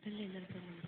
അല്ലേ നിർത്തുന്നത്?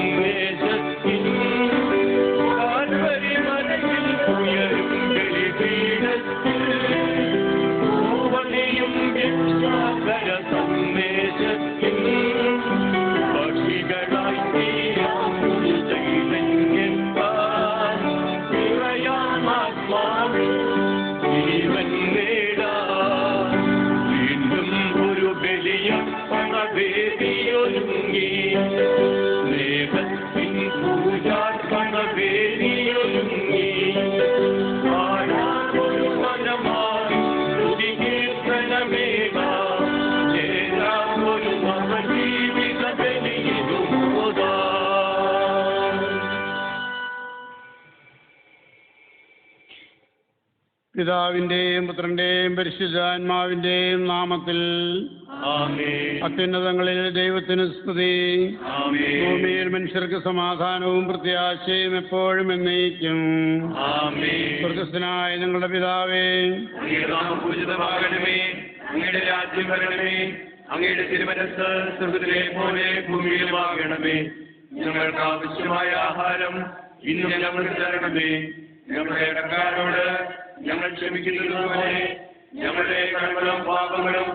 സന്ദേശത്തിൻ കാൽവരി മലയിൽ ഉയരും ബലിപീഠത്തിൽ പൂവണിയും രക്ഷാകര സന്ദേശത്തിൻ പക്ഷികളായി തീരാമുരു ചൈതന്യത്താൽ നിറയാമാത്മാവിൽ ജീവൻ നേടാൻ വീണ്ടും ഒരു ബലിയർപ്പണവേദിയൊരുങ്ങി സ്നേഹത്തിൻ പൂജാർപ്പണവേദിയൊരുങ്ങി ആരാധൊരു മനമായി സ്തുതികീർത്തനമേകാം ചേരാമൊരു നവജീവിത ബലിയിലുമോദാം. പിതാവിന്റെയും പുത്രന്റെയും പരിശുദ്ധാത്മാവിന്റെയും നാമത്തിൽ അത്യുന്നതങ്ങളിൽ ദൈവത്തിന് സ്തുതി. ഭൂമിയിൽ മനുഷ്യർക്ക് സമാധാനവും പ്രത്യാശയും എപ്പോഴും എന്നേക്കും. സ്വർഗ്ഗസ്ഥനായ ഞങ്ങളുടെ പിതാവേ, പൂജിതമാകണമേ, അങ്ങയുടെ രാജ്യം വരണമേ, അങ്ങയുടെ തിരുമനസ്സ് സ്വർഗ്ഗത്തിലെ പോലെ ഭൂമിയിലുമാകണമേ. ഞങ്ങൾക്ക് ആവശ്യമായ ആഹാരം ഇന്ന് ഞങ്ങൾക്ക് തരണമേ. ഞങ്ങളുടെ ഇടക്കാരോട് ഞങ്ങൾ ക്ഷമിക്കുന്നത് പോലെ ഞങ്ങളുടെ കടങ്ങളും പാപങ്ങളും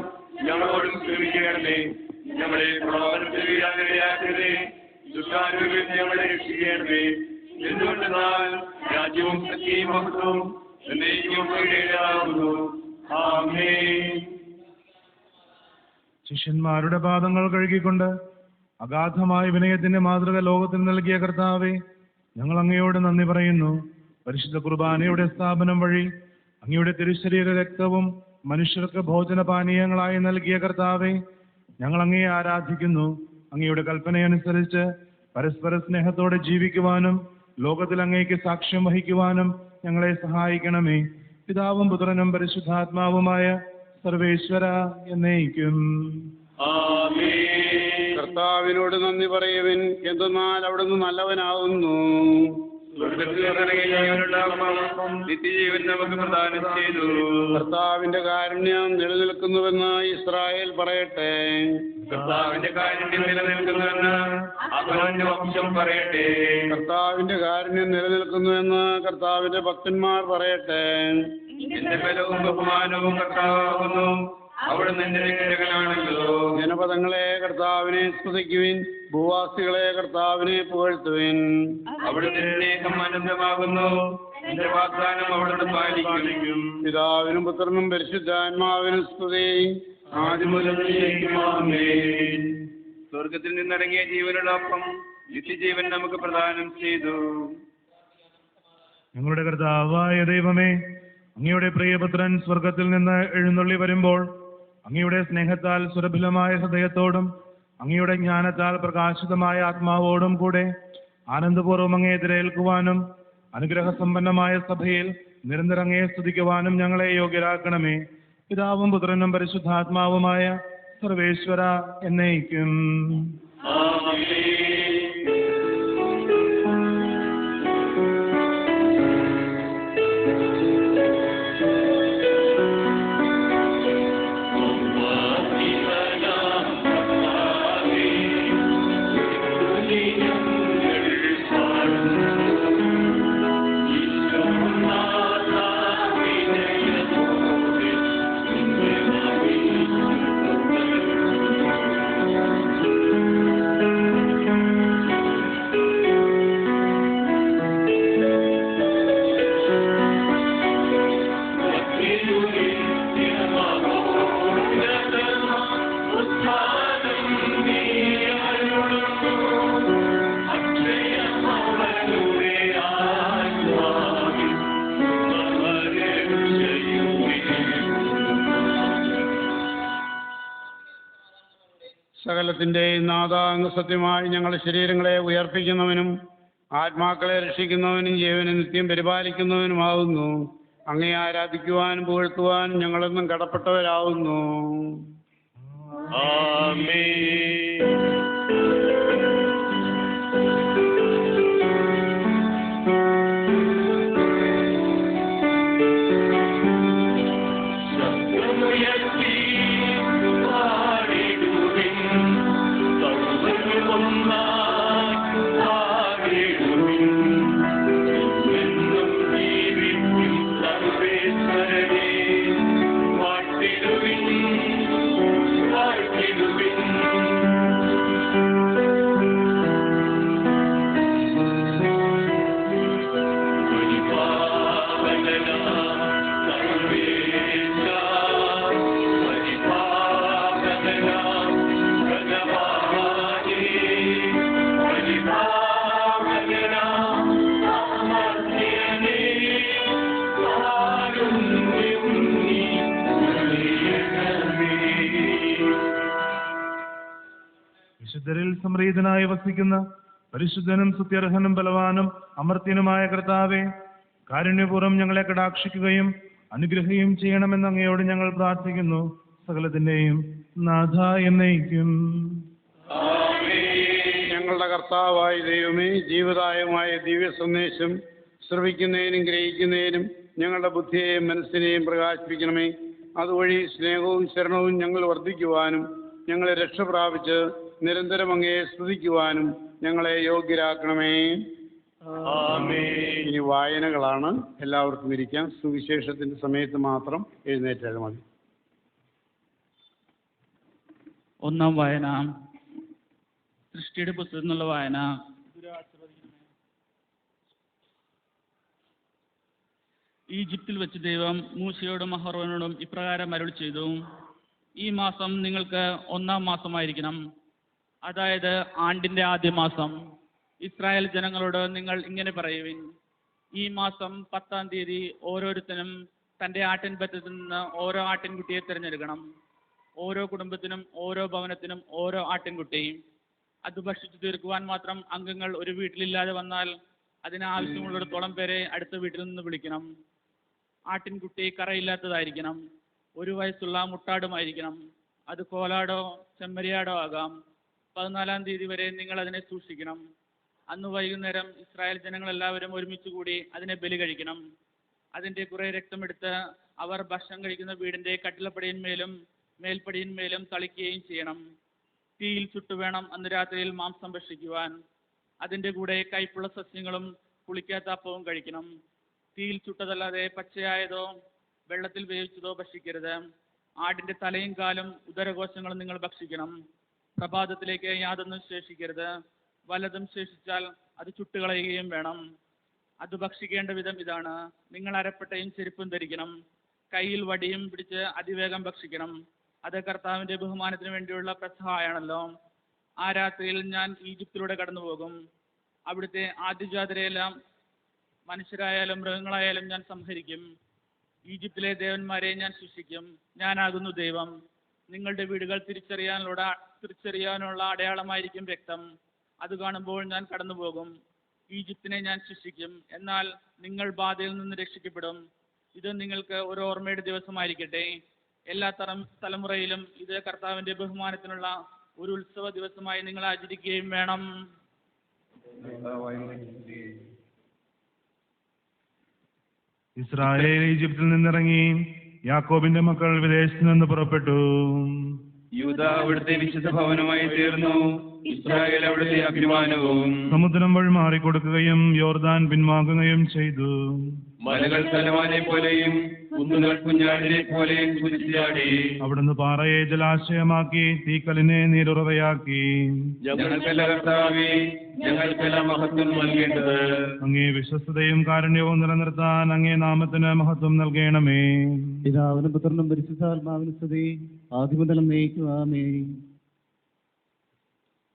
ഞങ്ങളോടും ക്ഷമിക്കണമേ. ഞങ്ങളെ പ്രലോഭനത്തിൽ വീഴാനിടയാക്കരുതേ, ദുഷ്ടാരൂപിൽ ഞങ്ങളെ രക്ഷിക്കണമേ. എന്തുകൊണ്ടെന്നാൽ രാജ്യവും ശക്തിയും മഹത്വവും എന്നേക്കും അങ്ങയുടേതാകുന്നു. ആമേൻ. ശിഷ്യന്മാരുടെ പാദങ്ങൾ കഴുകിക്കൊണ്ട് അഗാധമായ വിനയത്തിന്റെ മാതൃക ലോകത്തിന് നൽകിയ കർത്താവേ, ഞങ്ങൾ അങ്ങയോട് നന്ദി പറയുന്നു. പരിശുദ്ധ കുർബാനയുടെ സ്ഥാപനം വഴി അങ്ങയുടെ തിരുശരീര രക്തവും മനുഷ്യർക്ക് ഭോജനപാനീയങ്ങളായി നൽകിയ കർത്താവേ, ഞങ്ങൾ അങ്ങയെ ആരാധിക്കുന്നു. അങ്ങയുടെ കൽപ്പനയനുസരിച്ച് പരസ്പര സ്നേഹത്തോടെ ജീവിക്കുവാനും ലോകത്തിൽ അങ്ങേക്ക് സാക്ഷ്യം വഹിക്കുവാനും ഞങ്ങളെ സഹായിക്കണമേ. പിതാവും പുത്രനും പരിശുദ്ധാത്മാവുമായ സർവേശ്വര എന്നേക്കും. കർത്താവിനോട് നന്ദി പറയുവിൻ, എന്തെന്നാൽ അവിടുന്ന് നല്ലവനാകുന്നു. നിത്യജീവൻ നമുക്ക് പ്രദാനം ചെയ്തു. കർത്താവിന്റെ കാരുണ്യം നിലനിൽക്കുന്നുവെന്ന് ഇസ്രായേൽ പറയട്ടെ. കർത്താവിന്റെ കാരുണ്യം നിലനിൽക്കുന്നുവെന്ന് അഹരോന്റെ വംശം പറയട്ടെ. കർത്താവിന്റെ കാരുണ്യം നിലനിൽക്കുന്നുവെന്ന് കർത്താവിന്റെ ഭക്തന്മാർ പറയട്ടെ. എന്റെ ബലവും ബഹുമാനവും കർത്താവാകുന്നു, അവിടുന്ന് എന്റെ രക്ഷകനാണല്ലോ. ജനപദങ്ങളെ കർത്താവിനെ സ്തുതിക്കുവിൻ, ഭൂവാസികളെ കർത്താവിനെ പുകഴ്ത്തുവിൻ. അവിടുത്തെ സ്നേഹം അനന്തമാകുന്നു, എന്റെ വാഗ്ദാനം അവിടുന്ന് പാലിക്കും. പിതാവിനും പുത്രനും പരിശുദ്ധാത്മാവിനും സ്തുതി, ആദ്യം മുതൽ എന്നേക്കും. ആമേൻ. സ്വർഗത്തിൽ നിന്നിറങ്ങിയ ജീവനുള്ള അപ്പം നിത്യജീവൻ നമുക്ക് പ്രദാനം ചെയ്തു. ഞങ്ങളുടെ കർത്താവായ ദൈവമേ, അങ്ങയുടെ പ്രിയപുത്രൻ സ്വർഗത്തിൽ നിന്ന് എഴുന്നള്ളി വരുമ്പോൾ അങ്ങയുടെ സ്നേഹത്താൽ സുരഭിലമായ ഹൃദയത്തോടും അങ്ങയുടെ ജ്ഞാനത്താൽ പ്രകാശിതമായ ആത്മാവോടും കൂടെ ആനന്ദപൂർവ്വം അങ്ങയെ എതിരേൽക്കുവാനും അനുഗ്രഹസമ്പന്നമായ സഭയിൽ നിരന്തരം അങ്ങയെ സ്തുതിക്കുവാനും ഞങ്ങളെ യോഗ്യരാക്കണമേ. പിതാവും പുത്രനും പരിശുദ്ധാത്മാവുമായ സർവേശ്വര എന്നേക്കും. സകലത്തിൻ്റെയും നാഥാ, സത്യമായി ഞങ്ങളുടെ ശരീരങ്ങളെ ഉയർപ്പിക്കുന്നവനും ആത്മാക്കളെ രക്ഷിക്കുന്നവനും ജീവനെ നിത്യം പരിപാലിക്കുന്നവനുമാകുന്നു. അങ്ങേ ആരാധിക്കുവാനും പുകഴ്ത്തുവാനും ഞങ്ങളെന്നും കടപ്പെട്ടവരാകുന്നു. സംപ്രീതനായി വസിക്കുന്ന പരിശുദ്ധനും സുത്യർഹനും ബലവാനും അമർത്യനുമായ കർത്താവേ, കാരുണ്യപൂർവ്വം ഞങ്ങളെ കടാക്ഷിക്കുകയും അനുഗ്രഹിക്കുകയും ചെയ്യണമെന്ന് അങ്ങയോട് ഞങ്ങൾ പ്രാർത്ഥിക്കുന്നു. സകലത്തിന്റെയും നാഥ എന്നേക്കും. ഞങ്ങളുടെ കർത്താവായ ദൈവമേ, ജീവദായകമായ ദിവ്യ സന്ദേശം ശ്രവിക്കുന്നതിനും ഗ്രഹിക്കുന്നതിനും ഞങ്ങളുടെ ബുദ്ധിയെയും മനസ്സിനെയും പ്രകാശിപ്പിക്കണമേ. അതുവഴി സ്നേഹവും ശരണവും ഞങ്ങൾ വർദ്ധിക്കുവാനും ഞങ്ങളെ രക്ഷ പ്രാപിച്ച് നിരന്തരം അങ്ങയെ സ്തുതിക്കുവാനും ഞങ്ങളെ യോഗ്യരാക്കണമേ. ഇനി വായനകളാണ്. എല്ലാവർക്കും ഇരിക്കാം. സുവിശേഷത്തിന്റെ സമയത്ത് മാത്രം എഴുന്നേറ്റാൽ മതി. ഒന്നാം വായന സൃഷ്ടിയുടെ പുസ്തകത്തിൽ നിന്നുള്ള വായന. ഈജിപ്തിൽ വെച്ച് ദൈവം മൂശയോടും അഹറോനോടും ഇപ്രകാരം അരുളി ചെയ്തു: ഈ മാസം നിങ്ങൾക്ക് 1-ാം മാസമായിരിക്കണം, അതായത് ആണ്ടിന്റെ ആദ്യ മാസം. ഇസ്രായേൽ ജനങ്ങളോട് നിങ്ങൾ ഇങ്ങനെ പറയുവിൻ: ഈ മാസം 10-ാം തീയതി ഓരോരുത്തരും തന്റെ ആട്ടിൻപറ്റത്തിൽ നിന്ന് ഓരോ ആട്ടിൻകുട്ടിയെ തിരഞ്ഞെടുക്കണം. ഓരോ കുടുംബത്തിനും ഓരോ ഭവനത്തിനും ഓരോ ആട്ടിൻകുട്ടി. അത് ഭക്ഷിച്ചു തീർക്കുവാൻ മാത്രം അംഗങ്ങൾ ഒരു വീട്ടിലില്ലാതെ വന്നാൽ അതിന് ആവശ്യമുള്ളിടത്തോളം പേരെ അടുത്ത വീട്ടിൽ നിന്ന് വിളിക്കണം. ആട്ടിൻകുട്ടി കറയില്ലാത്തതായിരിക്കണം. 1 വയസ്സുള്ള മുട്ടാടുമായിരിക്കണം. അത് കോലാടോ ചെമ്മരിയാടോ ആകാം. 14-ാം തീയതി വരെ നിങ്ങൾ അതിനെ സൂക്ഷിക്കണം. അന്ന് വൈകുന്നേരം ഇസ്രായേൽ ജനങ്ങളെല്ലാവരും ഒരുമിച്ച് കൂടി അതിനെ ബലി കഴിക്കണം. അതിൻ്റെ കുറെ രക്തമെടുത്ത് അവർ ഭക്ഷണം കഴിക്കുന്ന വീടിൻ്റെ കട്ടിളപ്പടിയിന്മേലും മേൽപ്പടിയിന്മേലും തളിക്കുകയും ചെയ്യണം. തീയിൽ ചുട്ടുവേണം അന്ന് രാത്രിയിൽ മാംസം ഭക്ഷിക്കുവാൻ. അതിൻ്റെ കൂടെ കയ്പുള്ള സസ്യങ്ങളും പുളിക്കാത്ത അപ്പവും കഴിക്കണം. തീയിൽ ചുട്ടതല്ലാതെ പച്ചയായതോ വെള്ളത്തിൽ വേവിച്ചതോ ഭക്ഷിക്കരുത്. ആടിൻ്റെ തലയും കാലും ഉദരകോശങ്ങളും നിങ്ങൾ ഭക്ഷിക്കണം. പ്രഭാതത്തിലേക്ക് യാതൊന്നും ശേഷിക്കരുത്. വല്ലതും ശേഷിച്ചാൽ അത് ചുട്ടുകളയുകയും വേണം. അത് ഭക്ഷിക്കേണ്ട വിധം ഇതാണ്: നിങ്ങൾ അരപ്പട്ടയും ചെരുപ്പും ധരിക്കണം. കയ്യിൽ വടിയും പിടിച്ച് അതിവേഗം ഭക്ഷിക്കണം. അത് കർത്താവിൻ്റെ ബഹുമാനത്തിന് വേണ്ടിയുള്ള പെസഹായാണല്ലോ. ആ രാത്രിയിൽ ഞാൻ ഈജിപ്തിലൂടെ കടന്നു പോകും. അവിടുത്തെ ആദ്യജാതരെയെല്ലാം, മനുഷ്യരായാലും മൃഗങ്ങളായാലും ഞാൻ സംഹരിക്കും. ഈജിപ്തിലെ ദേവന്മാരെ ഞാൻ ശിക്ഷിക്കും. ഞാനാകുന്നു ദൈവം. നിങ്ങളുടെ വീടുകൾ തിരിച്ചറിയാനുള്ള അടയാളമായിരിക്കും രക്തം. അത് കാണുമ്പോൾ ഞാൻ കടന്നു പോകും. ഈജിപ്തിനെ ഞാൻ ശിക്ഷിക്കും, എന്നാൽ നിങ്ങൾ ബാധയിൽ നിന്ന് രക്ഷിക്കപ്പെടും. ഇത് നിങ്ങൾക്ക് ഒരു ഓർമ്മയുടെ ദിവസമായിരിക്കട്ടെ. എല്ലാ തലമുറയിലും ഇത് കർത്താവിൻ്റെ ബഹുമാനത്തിനുള്ള ഒരു ഉത്സവ ദിവസമായി നിങ്ങൾ ആചരിക്കുകയും വേണം. ഇസ്രായേൽ ഈജിപ്തിൽ നിന്നിറങ്ങി. യാക്കോബിന്റെ മക്കൾ വിദേശത്ത് നിന്ന് പുറപ്പെട്ടു. യൂദ അവിടുത്തെ വിശുദ്ധ ഭവനമായി തീർന്നു. ഇസ്രായേൽ അവിടുത്തെ അഭിമാനവും. സമുദ്രം വഴി മാറിക്കൊടുക്കുകയും യോർദാൻ പിൻവാങ്ങുകയും ചെയ്തു. മലകൾ തലവാനെ പോലെയും കുന്നുകൾ കുഞ്ഞാടിനെ പോലെയും കുതിച്ചാടി. അവിടുന്ന് പാറയെ ജലാശയമാക്കി തീക്കലിനെ നീരുറവയാക്കി. ഞങ്ങൾക്കല്ല കർത്താവേ, ഞങ്ങൾക്കല്ല മഹത്വം നൽകേണ്ടത്. അങ്ങേ വിശ്വസ്തതയും കാരുണ്യവും നിലനിർത്താൻ അങ്ങേ നാമത്തിന് മഹത്വം നൽകണമേ. പിതാവിനും പുത്രനും പരിശുദ്ധാത്മാവിനും സ്തുതി, ആദിമുതൽ എന്നേക്കും ആമേൻ.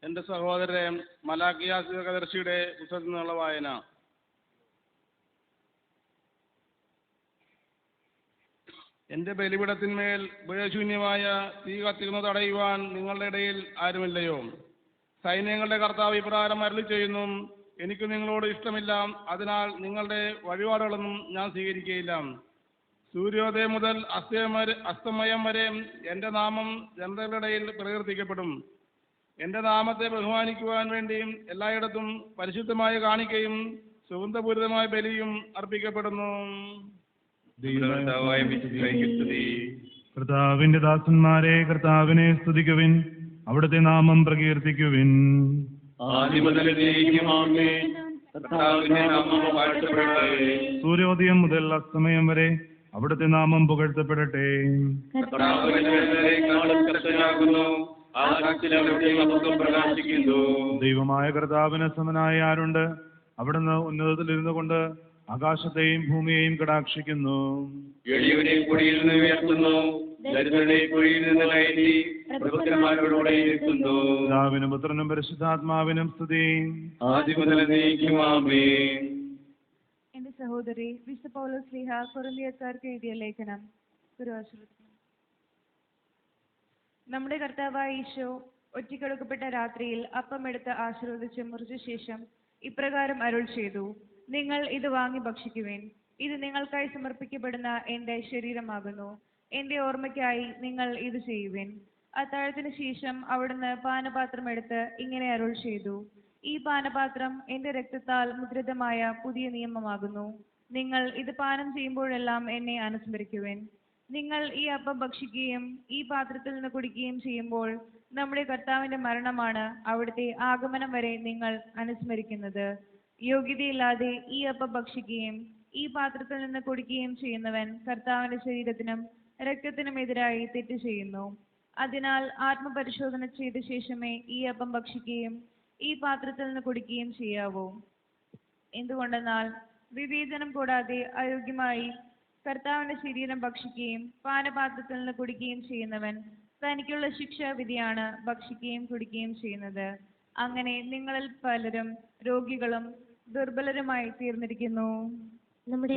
എൻ്റെ സഹോദരൻ മലാക്കിയാസ് ദീർഘദർശിയുടെ പുസ്തകത്തിൽ നിന്നുള്ള വായന. എൻ്റെ ബലിപീഠത്തിന്മേൽ ഉപയോഗശൂന്യമായ തീ കത്തിക്കുന്നത് തടയുവാൻ നിങ്ങളുടെ ഇടയിൽ ആരുമില്ലയോ? സൈന്യങ്ങളുടെ കർത്താവ് ഇപ്രകാരം അരുളി ചെയ്യുന്നു: എനിക്ക് നിങ്ങളോട് ഇഷ്ടമില്ല, അതിനാൽ നിങ്ങളുടെ വഴിപാടുകളൊന്നും ഞാൻ സ്വീകരിക്കുകയില്ല. സൂര്യോദയം മുതൽ അസ്തമയം വരെ എൻ്റെ നാമം ജനതകളുടെ ഇടയിൽ പ്രകീർത്തിക്കപ്പെടും. എൻ്റെ നാമത്തെ ബഹുമാനിക്കുവാൻ വേണ്ടിയും എല്ലായിടത്തും പരിശുദ്ധമായ കാണിക്കയും സുഗന്ധപൂരിതമായ ബലിയും അർപ്പിക്കപ്പെടുന്നു. കർത്താവിന്റെ ദാസന്മാരെ, കർത്താവിനെ സ്തുതിക്കുവിൻ, അവിടുത്തെ നാമം പ്രകീർത്തിക്കുവിൻ. സൂര്യോദയം മുതൽ അസ്തമയം വരെ അവിടുത്തെ നാമം പുകഴ്ത്തപ്പെടട്ടെ. ദൈവമായ കർത്താവിന് സമനായ ആരുണ്ട്? അവിടുന്ന് ഉന്നതത്തിലിരുന്നു കൊണ്ട് ആകാശത്തെയും ഭൂമിയെയും കടാക്ഷിക്കുന്നു. പിതാവിനും പുത്രനും പരിശുദ്ധാത്മാവിനും സ്തുതി. എന്റെ സഹോദരി, വിശുദ്ധ പൗലോസ് ശ്ലീഹ കൊരിന്ത്യക്കാർക്ക് എഴുതിയ ലേഖനം. നമ്മുടെ കർത്താവായ ഈശോ ഒറ്റക്കെടുക്കപ്പെട്ട രാത്രിയിൽ അപ്പം എടുത്ത് ആശീർവദിച്ച് മുറിച്ച ശേഷം ഇപ്രകാരം അരുൾ ചെയ്തു: നിങ്ങൾ ഇത് വാങ്ങി ഭക്ഷിക്കുവിൻ. ഇത് നിങ്ങൾക്കായി സമർപ്പിക്കപ്പെടുന്ന എന്റെ ശരീരമാകുന്നു. എന്റെ ഓർമ്മയ്ക്കായി നിങ്ങൾ ഇത് ചെയ്യുവിൻ. അത്താഴത്തിന് ശേഷം അവിടുന്ന് പാനപാത്രം എടുത്ത് ഇങ്ങനെ അരുൾ ചെയ്തു: ഈ പാനപാത്രം എന്റെ രക്തത്താൽ മുദ്രിതമായ പുതിയ നിയമമാകുന്നു. നിങ്ങൾ ഇത് പാനം ചെയ്യുമ്പോഴെല്ലാം എന്നെ അനുസ്മരിക്കുവിൻ. നിങ്ങൾ ഈ അപ്പം ഭക്ഷിക്കുകയും ഈ പാത്രത്തിൽ നിന്ന് കുടിക്കുകയും ചെയ്യുമ്പോൾ നമ്മുടെ കർത്താവിന്റെ മരണമാണ് അവിടുത്തെ ആഗമനം വരെ നിങ്ങൾ അനുസ്മരിക്കുന്നത്. യോഗ്യതയില്ലാതെ ഈ അപ്പം ഭക്ഷിക്കുകയും ഈ പാത്രത്തിൽ നിന്ന് കുടിക്കുകയും ചെയ്യുന്നവൻ കർത്താവിന്റെ ശരീരത്തിനും രക്തത്തിനും എതിരായി തെറ്റ് ചെയ്യുന്നു. അതിനാൽ ആത്മപരിശോധന ചെയ്ത ശേഷമേ ഈ അപ്പം ഭക്ഷിക്കുകയും ഈ പാത്രത്തിൽ നിന്ന് കുടിക്കുകയും ചെയ്യാവൂ. എന്തുകൊണ്ടെന്നാൽ വിവേചനം കൂടാതെ അയോഗ്യമായി കർത്താവിന്റെ ശരീരം ഭക്ഷിക്കുകയും പാനപാത്രത്തിൽ നിന്ന് കുടിക്കുകയും ചെയ്യുന്നവൻ തനിക്കുള്ള ശിക്ഷാവിധിയാണ് ഭക്ഷിക്കുകയും കുടിക്കുകയും ചെയ്യുന്നത്. അങ്ങനെ നിങ്ങളിൽ പലരും രോഗികളും ദുർബലരുമായി തീർന്നിരിക്കുന്നു. നമ്മുടെ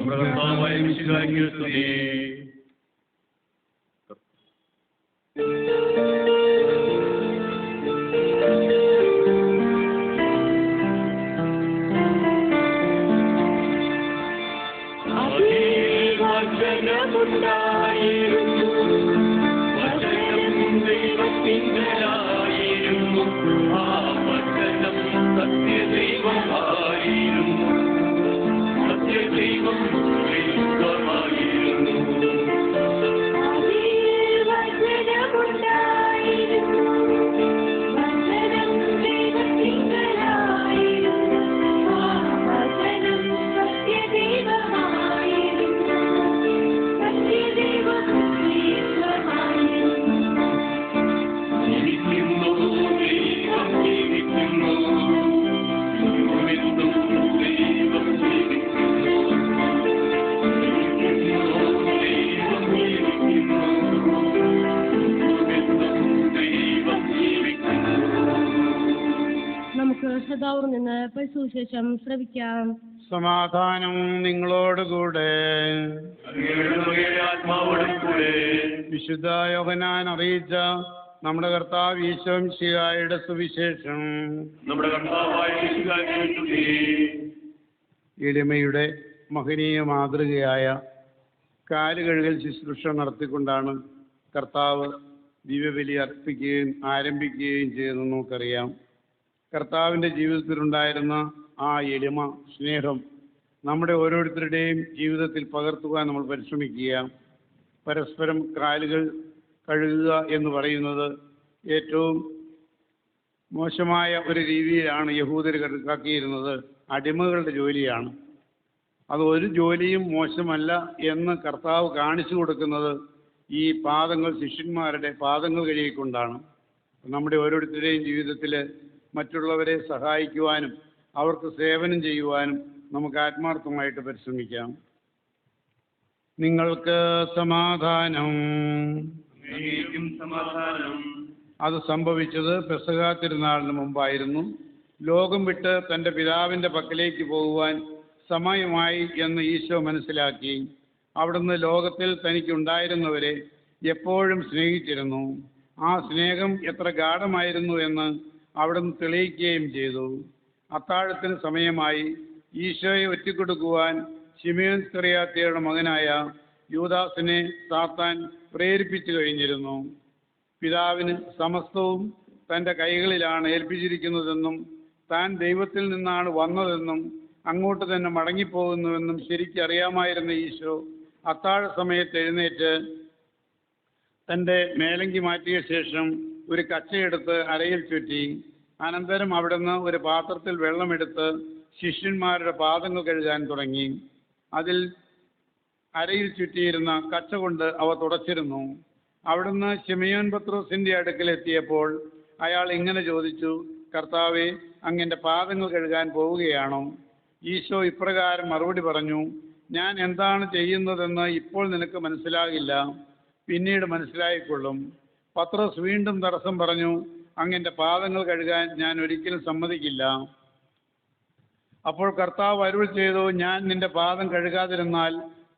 നിന്ന് സുവിശേഷം ശ്രവിക്കാം. സമാധാനം നിങ്ങളോടുകൂടെ. വിശുദ്ധ യോഹന്നാൻ അറിയിച്ച നമ്മുടെ കർത്താവ് ഈശോ മിശിഹായുടെ സുവിശേഷം. എളിമയുടെ മഹനീയ മാതൃകയായ കാലുകഴുകൽ ശുശ്രൂഷ നടത്തിക്കൊണ്ടാണ് കർത്താവ് ദിവ്യബലി അർപ്പിക്കുകയും ആരംഭിക്കുകയും ചെയ്തതെന്ന് നമുക്കറിയാം. കർത്താവിൻ്റെ ജീവിതത്തിലുണ്ടായിരുന്ന ആ എളിമ, സ്നേഹം നമ്മുടെ ഓരോരുത്തരുടെയും ജീവിതത്തിൽ പകർത്തുവാൻ നമ്മൾ പരിശ്രമിക്കുക. പരസ്പരം കാലുകൾ കഴുകുക എന്ന് പറയുന്നത് ഏറ്റവും മോശമായ ഒരു രീതിയിലാണ് യഹൂദർ കണക്കാക്കിയിരുന്നത്. അടിമകളുടെ ജോലിയാണ്. അത് ഒരു ജോലിയും മോശമല്ല എന്ന് കർത്താവ് കാണിച്ചു കൊടുക്കുന്നത് ഈ പാദങ്ങൾ, ശിഷ്യന്മാരുടെ പാദങ്ങൾ കഴുകിക്കൊണ്ടാണ്. നമ്മുടെ ഓരോരുത്തരുടെയും ജീവിതത്തിൽ മറ്റുള്ളവരെ സഹായിക്കുവാനും അവർക്ക് സേവനം ചെയ്യുവാനും നമുക്ക് ആത്മാർത്ഥമായിട്ട് പരിശ്രമിക്കാം. നിങ്ങൾക്ക് സമാധാനം. അത് സംഭവിച്ചത് പെസഹ തിരുനാളിന് മുമ്പായിരുന്നു. ലോകം വിട്ട് തൻ്റെ പിതാവിൻ്റെ പക്കലേക്ക് പോകുവാൻ സമയമായി എന്ന് ഈശോ മനസ്സിലാക്കി. അവിടുന്ന് ലോകത്തിൽ തനിക്കുണ്ടായിരുന്നവരെ എപ്പോഴും സ്നേഹിച്ചിരുന്നു. ആ സ്നേഹം എത്ര ഗാഢമായിരുന്നു എന്ന് അവിടുന്ന് തെളിയിക്കുകയും ചെയ്തു. അത്താഴത്തിന് സമയമായി. ഈശോയെ ഒറ്റിക്കൊടുക്കുവാൻ ശിമയോൻ സ്കറിയാത്യയുടെ മകനായ യൂദാസിനെ സാത്താൻ പ്രേരിപ്പിച്ചു കഴിഞ്ഞിരുന്നു. പിതാവിന് സമസ്തവും തൻ്റെ കൈകളിലാണ് ഏൽപ്പിച്ചിരിക്കുന്നതെന്നും താൻ ദൈവത്തിൽ നിന്നാണ് വന്നതെന്നും അങ്ങോട്ട് തന്നെ മടങ്ങിപ്പോകുന്നുവെന്നും ശരിക്കറിയാമായിരുന്ന ഈശോ അത്താഴ സമയത്ത് എഴുന്നേറ്റ് തൻ്റെ മേലങ്കി മാറ്റിയ ശേഷം ഒരു കച്ചയെടുത്ത് അരയിൽ ചുറ്റി. അനന്തരം അവിടുന്ന് ഒരു പാത്രത്തിൽ വെള്ളമെടുത്ത് ശിഷ്യന്മാരുടെ പാദങ്ങൾ കഴുകാൻ തുടങ്ങി. അതിൽ അരയിൽ ചുറ്റിയിരുന്ന കച്ച കൊണ്ട് അവ തുടച്ചിരുന്നു. അവിടുന്ന് ശിമയോൻ പത്രോസിൻ്റെ അടുക്കലെത്തിയപ്പോൾ അയാൾ ഇങ്ങനെ ചോദിച്ചു: കർത്താവേ, അങ്ങൻ്റെ പാദങ്ങൾ കഴുകാൻ പോവുകയാണോ? ഈശോ ഇപ്രകാരം മറുപടി പറഞ്ഞു: ഞാൻ എന്താണ് ചെയ്യുന്നതെന്ന് ഇപ്പോൾ നിനക്ക് മനസ്സിലാകില്ല, പിന്നീട് മനസ്സിലായിക്കൊള്ളും. പത്രോസ് വീണ്ടും തടസ്സം പറഞ്ഞു: അങ്ങൻ്റെ പാദങ്ങൾ കഴുകാൻ ഞാൻ ഒരിക്കലും സമ്മതിക്കില്ല. അപ്പോൾ കർത്താവ് അരുൾ ചെയ്തു: ഞാൻ നിന്റെ പാദം കഴുകാതിരുന്നാൽ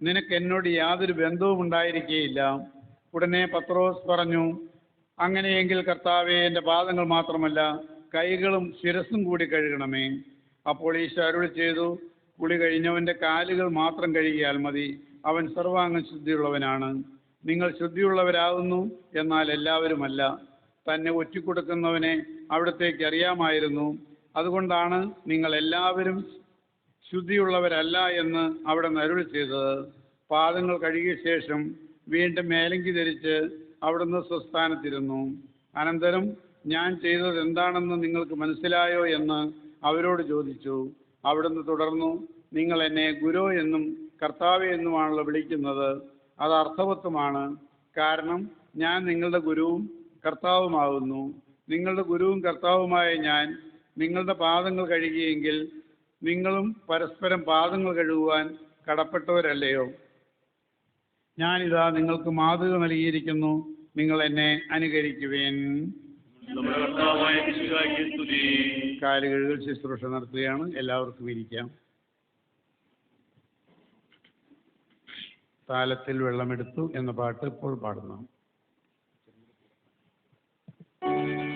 നിനക്ക് എന്നോട് യാതൊരു ബന്ധവും ഉണ്ടായിരിക്കുകയില്ല. ഉടനെ പത്രോസ് പറഞ്ഞു: അങ്ങനെയെങ്കിൽ കർത്താവേ, എൻ്റെ പാദങ്ങൾ മാത്രമല്ല കൈകളും ശിരസും കൂടി കഴുകണമേ. അപ്പോൾ ഈശോ അരുളി ചെയ്തു, കുളി കഴിഞ്ഞവൻ്റെ കാലുകൾ മാത്രം കഴുകിയാൽ മതി, അവൻ സർവാംഗം ശുദ്ധിയുള്ളവനാണ്. നിങ്ങൾ ശുദ്ധിയുള്ളവരാകുന്നു, എന്നാൽ എല്ലാവരുമല്ല. തന്നെ ഒറ്റിക്കൊടുക്കുന്നവനെ അവിടത്തേക്ക് അറിയാമായിരുന്നു. അതുകൊണ്ടാണ് നിങ്ങൾ എല്ലാവരും ശുദ്ധിയുള്ളവരല്ല എന്ന് അവിടെ നിന്ന് അരുളി ചെയ്തത്. പാദങ്ങൾ കഴുകിയ ശേഷം വീണ്ടും മേലങ്കി ധരിച്ച് അവിടുന്ന് സ്വസ്ഥാനത്തിരുന്നു. അനന്തരം ഞാൻ ചെയ്തത് എന്താണെന്ന് നിങ്ങൾക്ക് മനസ്സിലായോ എന്ന് അവരോട് ചോദിച്ചു. അവിടുന്ന് തുടർന്നു, നിങ്ങൾ എന്നെ ഗുരു എന്നും കർത്താവേ എന്നുമാണല്ലോ വിളിക്കുന്നത്. അത് അർത്ഥവത്വമാണ്. കാരണം ഞാൻ നിങ്ങളുടെ ഗുരുവും കർത്താവുമാകുന്നു. നിങ്ങളുടെ ഗുരുവും കർത്താവുമായ ഞാൻ നിങ്ങളുടെ പാദങ്ങൾ കഴുകിയെങ്കിൽ നിങ്ങളും പരസ്പരം പാദങ്ങൾ കഴുകുവാൻ കടപ്പെട്ടവരല്ലയോ? ഞാനിതാ നിങ്ങൾക്ക് മാതൃക നൽകിയിരിക്കുന്നു. നിങ്ങൾ എന്നെ അനുകരിക്കുവേൻ. കാലുകഴുകൽ ശുശ്രൂഷ നടത്തുകയാണ്. എല്ലാവർക്കും ഇരിക്കാം. താലത്തിൽ വെള്ളമെടുത്തു എന്ന പാട്ട് ഇപ്പോൾ പാടുന്നു. Thank you.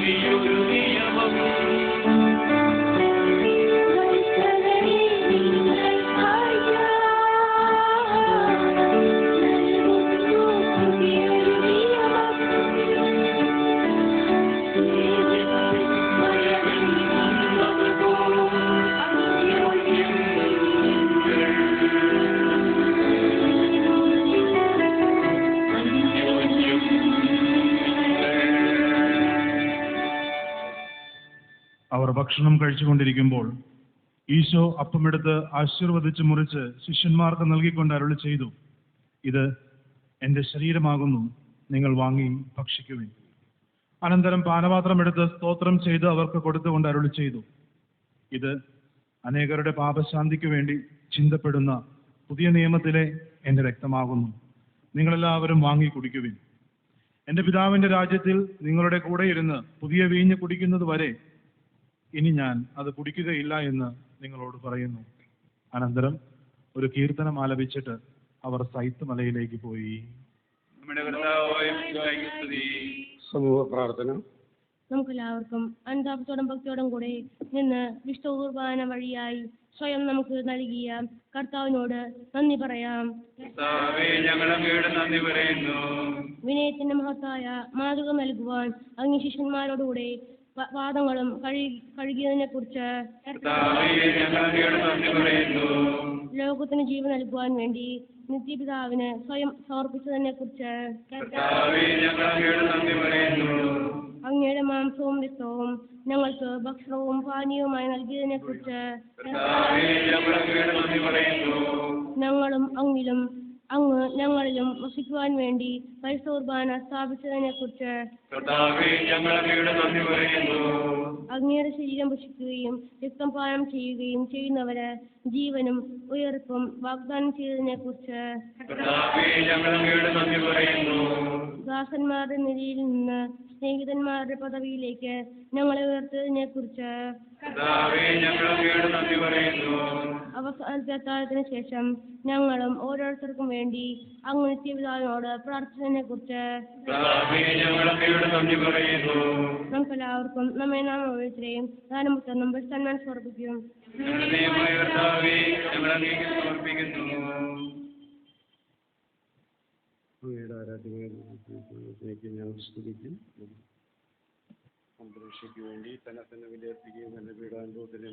പുതിയൊരു നിയമം അവർ ഭക്ഷണം കഴിച്ചുകൊണ്ടിരിക്കുമ്പോൾ ഈശോ അപ്പമെടുത്ത് ആശീർവദിച്ച് മുറിച്ച് ശിഷ്യന്മാർക്ക് നൽകിക്കൊണ്ട് അരുളി ചെയ്തു, ഇത് എൻ്റെ ശരീരമാകുന്നു, നിങ്ങൾ വാങ്ങി ഭക്ഷിക്കുവിൻ. അനന്തരം പാനപാത്രം എടുത്ത് സ്തോത്രം ചെയ്ത് അവർക്ക് കൊടുത്തുകൊണ്ട് അരുളി ചെയ്തു, ഇത് അനേകരുടെ പാപശാന്തിക്ക് വേണ്ടി ചിന്തപ്പെടുന്ന പുതിയ നിയമത്തിലെ എൻ്റെ രക്തമാകുന്നു, നിങ്ങളെല്ലാവരും വാങ്ങി കുടിക്കുവിൻ. എൻ്റെ പിതാവിൻ്റെ രാജ്യത്തിൽ നിങ്ങളുടെ കൂടെ ഇരുന്ന് പുതിയ വീഞ്ഞ് കുടിക്കുന്നത് വരെ ഇനി ഞാൻ അത് കുടിക്കുകയില്ല എന്ന് നിങ്ങളോട് പറയുന്നു. അനന്തരം ഒരു കീർത്തനം ആലപിച്ചിട്ട് അവർ സൈത്ത് മലയിലേക്ക് പോയി. നമ്മുടെ കർത്താവായ മിശിഹായ്ക്ക് സ്തുതി. സമൂഹ പ്രാർത്ഥന. നമുക്കെല്ലാവർക്കും അനുതാപത്തോടും ഭക്തിയോടും കൂടെ നിന്ന് വിശുദ്ധ കുർബാന വഴിയായി സ്വയം നമുക്ക് നൽകിയ കർത്താവിനോട് നന്ദി പറയാം. കർത്താവേ, ഞങ്ങൾ അങ്ങയോട് നന്ദി പറയുന്നു. വിനയത്തിന്റെ മഹത്തായ മാതൃക നൽകുവാൻ അങ്ങ് ശിഷ്യന്മാരോടുകൂടെ പാദങ്ങളും കഴുകിയതിനെ കുറിച്ച് ലോകത്തിന് ജീവൻ നൽകുവാൻ വേണ്ടി നിത്യപിതാവിന് സ്വയം സമർപ്പിച്ചതിനെ കുറിച്ച് അങ്ങയുടെ മാംസവും രക്തവും ഞങ്ങൾക്ക് ഭക്ഷണവും പാനീയവുമായി നൽകിയതിനെ കുറിച്ച് ഞങ്ങളും അങ്ങിലും അങ്ങ് ഞങ്ങളിലും വസിക്കുവാൻ വേണ്ടി പരിശുദ്ധ കുർബാന സ്ഥാപിച്ചതിനെ കുറിച്ച് അങ്ങയുടെ ശരീരം ഭക്ഷിക്കുകയും രക്തം പാനം ചെയ്യുകയും ചെയ്യുന്നവര് ജീവനും ഉയർപ്പും വാഗ്ദാനം ചെയ്തതിനെ കുറിച്ച് ദാസന്മാരുടെ നിലയിൽ നിന്ന് സ്നേഹിതന്മാരുടെ പദവിയിലേക്ക് ഞങ്ങളെ ഉയർത്തതിനെ കുറിച്ച് അവസാനത്തെ അത്താഴത്തിന് ശേഷം ഞങ്ങളും ഓരോരുത്തർക്കും വേണ്ടി അങ്ങ് നിത്യപിതാവിനോട് പ്രാർത്ഥിച്ചതിനെ കുറിച്ച് നമുക്കെല്ലാവർക്കും നമ്മെ നാം ഓരോരുത്തരെയും ദാനമുത്തനും ബസ്താൻ സമർപ്പിക്കും. അങ്ങയുടെ ആരാധ്യമായ ഞങ്ങൾ സ്തുതിക്കും. അന്തരീക്ഷയ്ക്ക് വേണ്ടി തന്നെ തന്നെ വിലയിരുത്തുകയും നല്ല പീഡാനുഭവത്തിലെ